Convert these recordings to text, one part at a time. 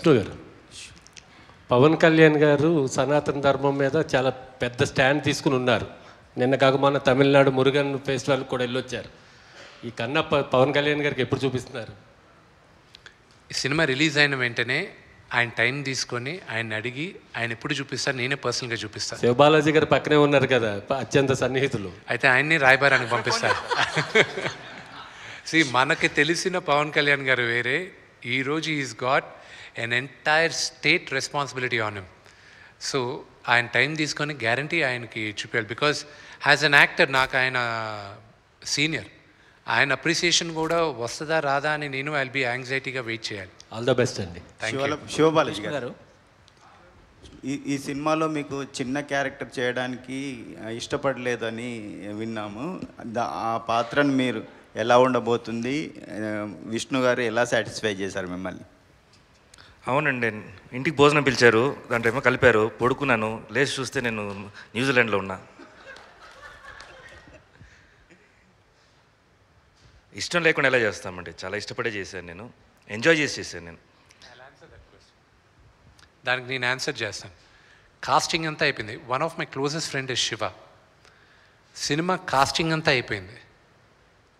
విష్ణు గారు, పవన్ కళ్యాణ్ గారు సనాతన ధర్మం మీద చాలా పెద్ద స్టాండ్ తీసుకుని ఉన్నారు. నిన్న కాక మొన్న తమిళనాడు మురుగన్ ఫెస్టివల్ కూడా వెళ్ళొచ్చారు. ఈ కన్నా పవన్ కళ్యాణ్ గారికి ఎప్పుడు చూపిస్తున్నారు? ఈ సినిమా రిలీజ్ అయిన వెంటనే ఆయన టైం తీసుకొని ఆయన అడిగి ఆయన ఎప్పుడు చూపిస్తారు, నేనే పర్సనల్గా చూపిస్తాను. శివబాలాజీ గారు పక్కనే ఉన్నారు కదా, అత్యంత సన్నిహితులు. అయితే ఆయన్ని రాయబారానికి పంపిస్తారు. మనకి తెలిసిన పవన్ కళ్యాణ్ గారు వేరే. ఈరోజు is got an entire state responsibility on him. So ఆయన టైం తీసుకొని గ్యారంటీ ఆయనకి చూపించాలి. బికాజ్ యాజ్ అన్ యాక్టర్ నాకు ఆయన సీనియర్. ఆయన అప్రిసియేషన్ కూడా వస్తుందా రాదా అని నేను ఐల్ బి యాంగ్జైటీగా వెయిట్ చేయాలి. ఆల్ ద బెస్ట్ అండి. శివబాలాజీ గారు, ఈ సినిమాలో మీకు చిన్న క్యారెక్టర్ చేయడానికి ఇష్టపడలేదని విన్నాము. ఆ పాత్రను మీరు ఎలా ఉండబోతుంది, విష్ణు గారు ఎలా సాటిస్ఫై చేశారు మిమ్మల్ని? అవునండి, ఇంటికి భోజనం పిలిచారు, దాంట్లో ఏమో కలిపారు. పడుకున్నాను, లేచి చూస్తే నేను న్యూజిలాండ్లో ఉన్నా. ఇష్టం లేకుండా ఎలా చేస్తామండి, చాలా ఇష్టపడే చేశాను, నేను ఎంజాయ్ చేసి చేశాను. నేను దానికి నేను ఆన్సర్ చేస్తాను. కాస్టింగ్ అంతా అయిపోయింది. One of my closest friend is Shiva. Cinema casting అంతా అయిపోయింది.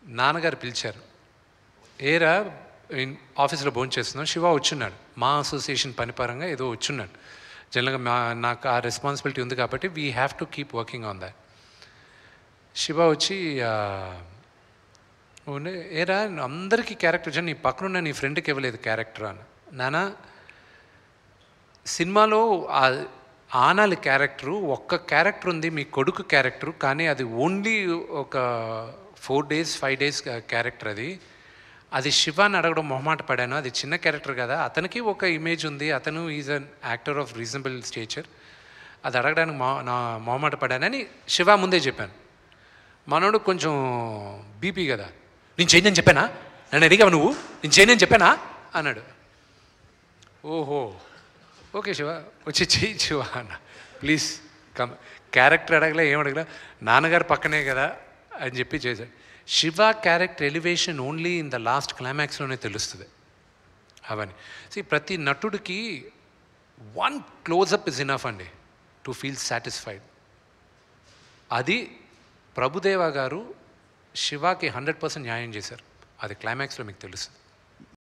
నాన్నగారు పిలిచారు, ఏరా ఆఫీస్లో భోజనం చేస్తున్నాం, శివ వచ్చున్నాడు. మా అసోసియేషన్ పనిపరంగా ఏదో వచ్చున్నాడు. జనరల్గా నాకు ఆ రెస్పాన్సిబిలిటీ ఉంది కాబట్టి we have to keep working on that. Shiva వచ్చి ఏరా అందరికీ క్యారెక్టర్ వచ్చాను, నీ పక్కనున్న నీ ఫ్రెండ్కి ఇవ్వలేదు క్యారెక్టర్ అని. నానా, సినిమాలో ఆనాలి క్యారెక్టరు ఒక్క క్యారెక్టర్ ఉంది, మీ కొడుకు క్యారెక్టరు, కానీ అది ఓన్లీ ఒక 4 days 5 days క్యారెక్టర్. అది శివాని అడగడం మొహమాట పడాను. అది చిన్న క్యారెక్టర్ కదా, అతనికి ఒక ఇమేజ్ ఉంది, అతను is an actor of reasonable stature. అది అడగడానికి నా మొహమాట పడానని శివ ముందే చెప్పాను. మనోడు కొంచెం బీపీ కదా, నేను చేయని చెప్పానా, నన్ను అడిగావు నువ్వు, నేను చేయని చెప్పానా అన్నాడు. ఓహో ఓకే శివ, వచ్చి చెయ్యి శివ అన్న, ప్లీజ్ కమ్. క్యారెక్టర్ అడగలే, ఏం అడగలే, నాన్నగారు పక్కనే కదా అని చెప్పి చేశాడు. Shiva character elevation only in the last క్లైమాక్స్లోనే తెలుస్తుంది అవన్నీ. ప్రతి నటుడికి 1 close-up ఇస్ ఇనఫ్ అండి టు ఫీల్ సాటిస్ఫైడ్. అది ప్రభుదేవా గారు శివాకి 100% న్యాయం చేశారు. అది క్లైమాక్స్లో మీకు తెలుస్తుంది.